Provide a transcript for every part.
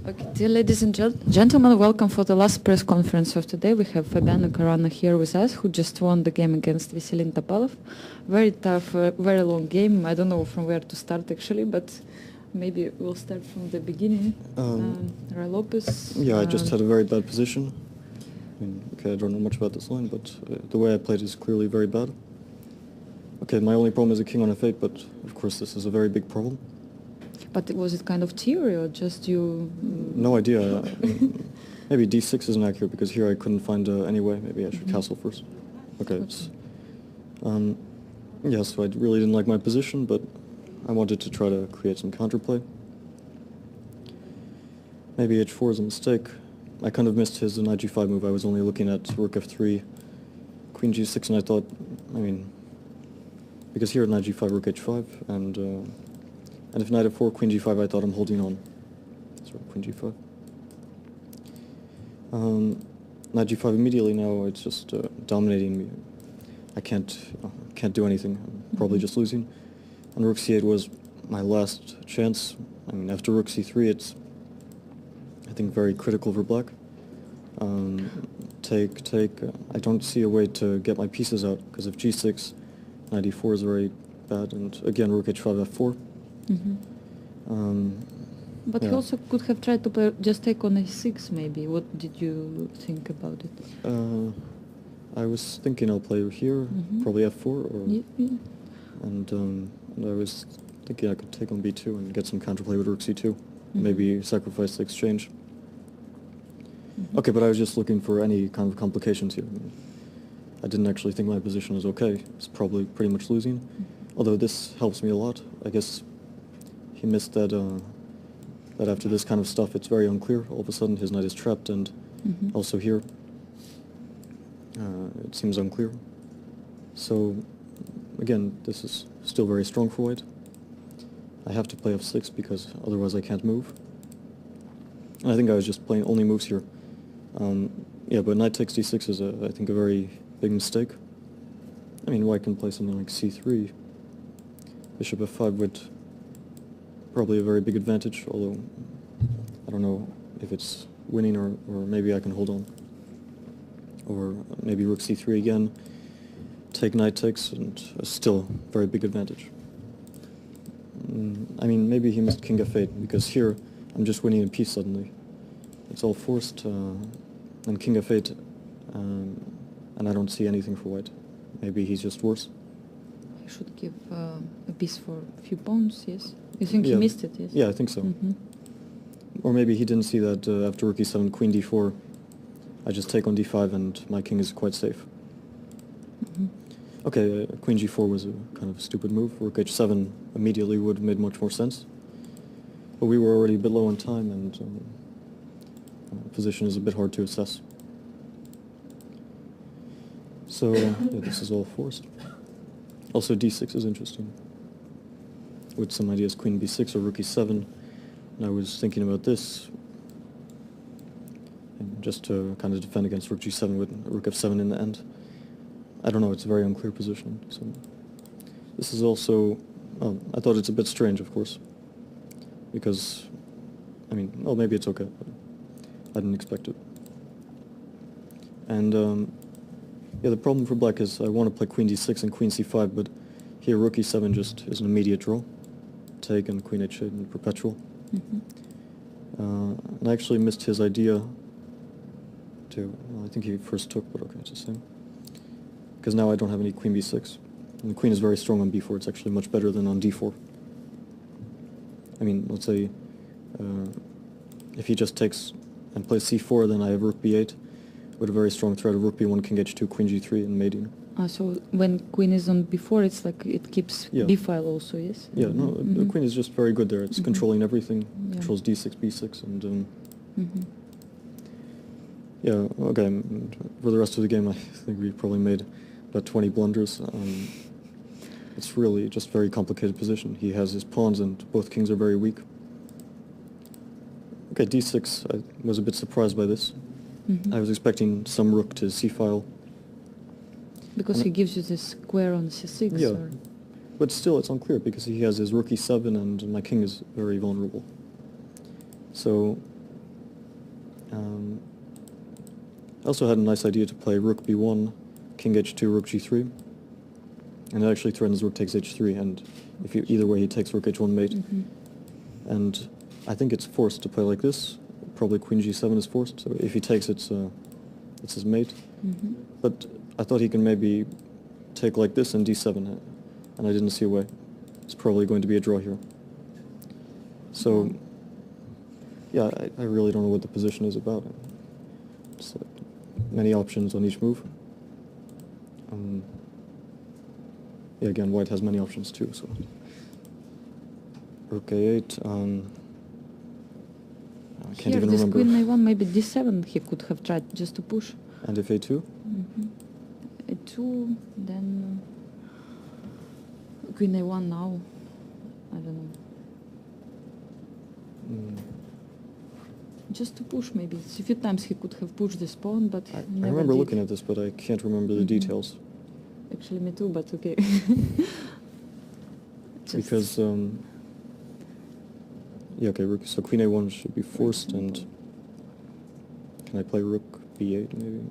Okay, dear ladies and gentlemen, welcome for the last press conference of today. We have Fabiano Caruana here with us, who just won the game against Veselin Topalov. Very tough, very long game. I don't know from where to start actually, but maybe we'll start from the beginning. Ray Lopez. Yeah, I just had a very bad position. I don't know much about this line, but the way I played is clearly very bad. Okay, my only problem is a king on f8, but of course this is a very big problem. But was it kind of theory or just you? No idea. Maybe d6 isn't accurate because here I couldn't find any way. Maybe I should castle first. Okay. Yeah, so I really didn't like my position, but I wanted to try to create some counterplay. Maybe h4 is a mistake. I kind of missed his knight g5 move. I was only looking at rook f3, queen g6, and I thought, because here knight g5, rook h5, and if knight f4, queen g5, I thought I'm holding on. So queen g5. Knight g5 immediately now, it's just dominating me. I can't do anything. I'm probably just losing. And rook c8 was my last chance. After rook c3, it's, I think, very critical for black. Take. I don't see a way to get my pieces out, because if g6, knight e4 is very bad, and again rook h5, f4. But he also could have tried to play, just take on a6 maybe. What did you think about it? I was thinking I'll play here, probably f4, or and I was thinking I could take on b2 and get some counterplay with rook c2, maybe sacrifice the exchange. Okay, but I was just looking for any kind of complications here. I didn't actually think my position was okay. It's probably pretty much losing, although this helps me a lot. I guess he missed that that after this kind of stuff it's very unclear. All of a sudden his knight is trapped, and also here it seems unclear. So again, this is still very strong for white. I have to play f6 because otherwise I can't move. And I think I was just playing only moves here. Yeah, but knight takes d6 is, I think, a very big mistake. White can play something like c3. Bishop f5 would probably a very big advantage, although I don't know if it's winning or maybe I can hold on. Or maybe rook c3 again, take knight takes, and still very big advantage. Maybe he missed king f8, because here I'm just winning a piece suddenly. It's all forced, and king f8, and I don't see anything for white. Maybe he's just worse. He should give a piece for a few pawns, yes? You think he missed it, yes? Yeah, I think so. Or maybe he didn't see that after rook e7, queen d4, I just take on d5 and my king is quite safe. Okay, queen g4 was a kind of stupid move. Rook h7 immediately would have made much more sense. But we were already a bit low on time, and position is a bit hard to assess. So yeah, this is all forced. Also d6 is interesting, with some ideas queen b6 or rook e7. And I was thinking about this, and just to kind of defend against rook g7 with rook f7 in the end. I don't know, it's a very unclear position. So this is also, I thought it's a bit strange, of course, because, well, maybe it's okay, but I didn't expect it. And yeah, the problem for black is I want to play queen d6 and queen c5, but here rook e7 just is an immediate draw. Take and queen h8 and perpetual. And I actually missed his idea to, well, I think he first took, but okay, it's the same. Because now I don't have any queen b6. And the queen is very strong on b4. It's actually much better than on d4. Let's say if he just takes and plays c4, then I have rook b8 with a very strong threat of rook b1, king h2, queen g3, and mating. So when queen is on b4, it's like it keeps b file also, yes? Yeah, no, the queen is just very good there. It's controlling everything. Controls d6, b6, and yeah, okay. For the rest of the game, I think we probably made about 20 blunders. It's really just very complicated position. He has his pawns, and both kings are very weak. Okay, d6, I was a bit surprised by this. I was expecting some rook to c-file. Because he gives you this square on c6? Yeah, or? but still it's unclear, because he has his rook e7 and my king is very vulnerable. So I also had a nice idea to play rook b1, king h2, rook g3. And it actually threatens rook takes h3, and if you, either way he takes rook h1 mate. And I think it's forced to play like this. Probably queen g7 is forced, so if he takes it's his mate. But I thought he can maybe take like this and d7, and I didn't see a way. It's probably going to be a draw here. So, yeah, I really don't know what the position is about. It's like many options on each move. Yeah, again, white has many options too, so. Rook a8, I can't even remember. Here, this queen a1, maybe d7 he could have tried just to push. And if a2? A2, then queen a1 now. I don't know. Just to push, maybe. It's a few times he could have pushed this pawn, but I never remember did. looking at this, but I can't remember the details. Actually, me too, but okay. Because, yeah, okay, rook, so queen a1 should be forced, and can I play rook b8 maybe?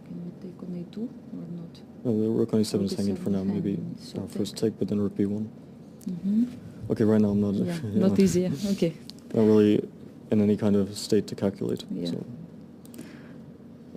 Can we take on a2 or not? No, the rook on e7 is hanging for now, hanging, maybe so first take, but then rook b1. Mm-hmm. Okay, right now I'm not, Yeah, not easy, okay. not really in any kind of state to calculate. Yeah.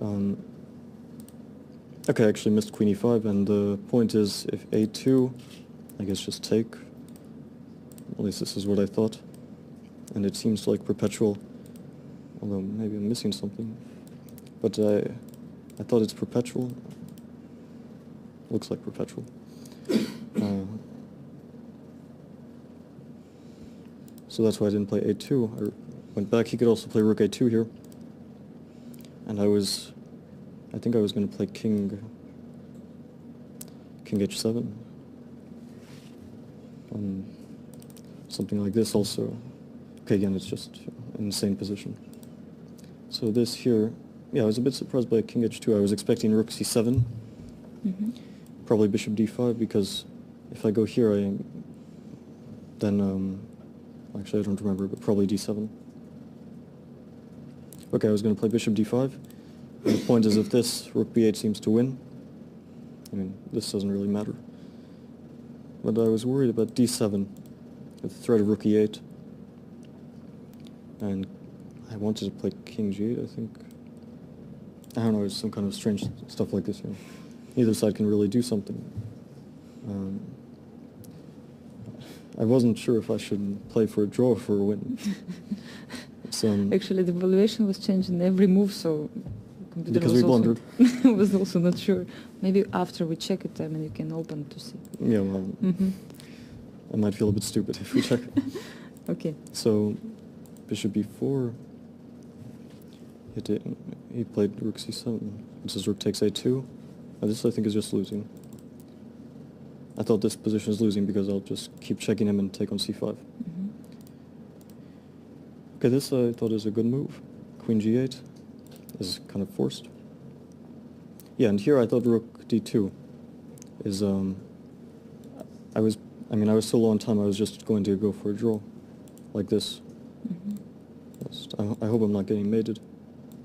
So. Okay, I actually missed queen e5, and the point is if a2, I guess just take. At least this is what I thought. And it seems like perpetual, although maybe I'm missing something. But I thought it's perpetual. Looks like perpetual. So that's why I didn't play a2. I went back. He could also play rook a2 here. And I think I was going to play king h7. Something like this also. Okay, again, it's just an insane position. So this here, yeah, I was a bit surprised by king h2. I was expecting rook c7. Probably bishop d5, because if I go here, then actually I don't remember, but probably d7. Okay, I was going to play bishop d5. And the point is, if this rook b8 seems to win, I mean, this doesn't really matter. But I was worried about d7, with the threat of rook e8. And I wanted to play king g8, I think. I don't know, it's some kind of strange stuff like this, you know. Neither side can really do something. I wasn't sure if I should play for a draw or for a win. Actually, the valuation was changing every move, so computer because was we blundered. was also not sure. Maybe after we check it, I mean, you can open to see. Yeah, well, I might feel a bit stupid if we check. Okay. So, bishop b4. He played rook c7. This is rook takes a2. This I think is just losing. I thought this position is losing because I'll just keep checking him and take on c5. Okay, this I thought is a good move. Queen g8 is kind of forced. Yeah, and here I thought rook d2 is I was so low on time, I was just going to go for a draw like this. I hope I'm not getting mated.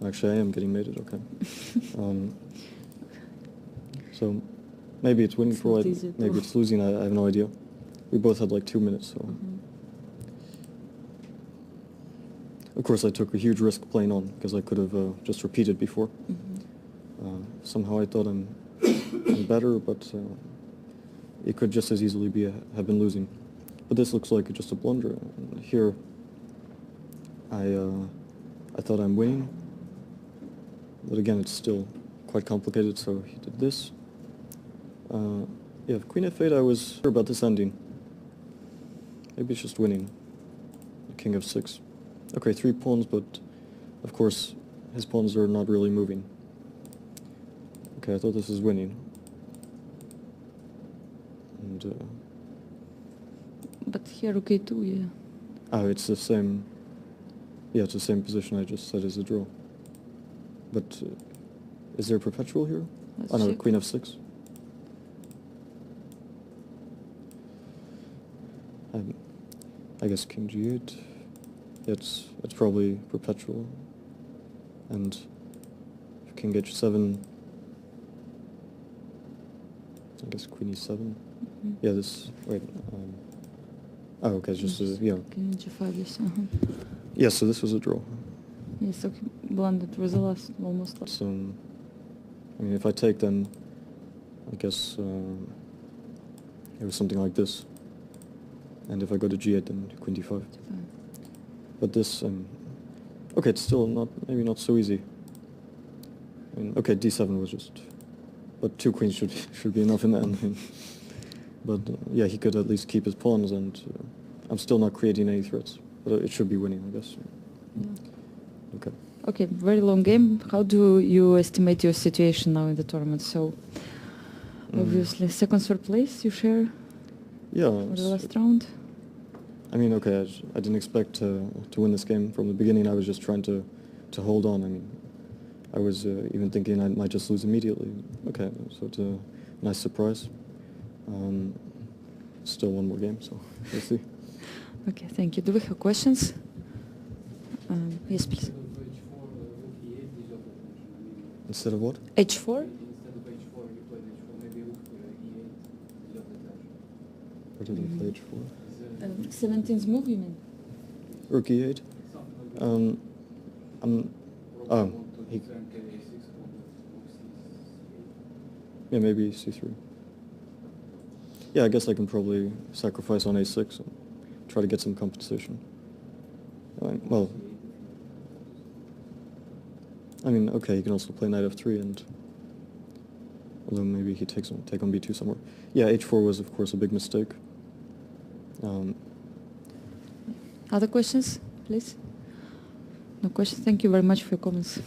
Actually, I am getting mated, okay. So maybe it's winning for white, maybe it's losing, I have no idea. We both had like 2 minutes, so. Of course, I took a huge risk playing on, because I could have just repeated before. Somehow I thought I'm better, but it could just as easily have been losing. But this looks like just a blunder. Here, I thought I'm winning, but again, it's still quite complicated, so he did this. Yeah, queen f8, I was sure about this ending. Maybe it's just winning. King f6. Okay, 3 pawns, but of course his pawns are not really moving. Okay, I thought this was winning. And but here rook a2, yeah. Oh, it's the same. Yeah, it's the same position I just said as a draw. But is there a perpetual here? Let's Oh no, check. queen f6. I guess king g8. it's probably perpetual. And if king h7, I guess queen e7. Mhm. Yeah, this, wait, oh, okay, it's just a, yeah. King g5, yes. Yeah, so this was a draw. Yes, okay, blended with the last, almost last. So, I mean, if I take, then I guess it was something like this. And if I go to g8, then queen d5. But this, okay, it's still not, maybe not so easy. I mean, okay, d7 was just, but two queens should be enough in the end. But yeah, he could at least keep his pawns, and I'm still not creating any threats. But it should be winning, I guess. Yeah. Okay. Okay, very long game. How do you estimate your situation now in the tournament? So, obviously, second, third place you share Yeah. for the last round. I mean, okay, I didn't expect to win this game from the beginning. I was just trying to hold on. I mean, I was even thinking I might just lose immediately. Okay, so it's a nice surprise. Still one more game, so we'll see. Okay, thank you. Do we have questions? Yes, please. Instead of what? H4? Instead of h4, you played h4, maybe rook e8, deserve the touch. What did I play h4? 17th move, you mean? Rook e8? Something like that. Oh, Want to he, defend a6, rook c8. yeah, maybe c3. Yeah, I guess I can probably sacrifice on a6 and try to get some compensation. Well, I mean, okay, he can also play knight f3, and although maybe he take on b2 somewhere. Yeah, h4 was of course a big mistake. Other questions, please? No questions. Thank you very much for your comments.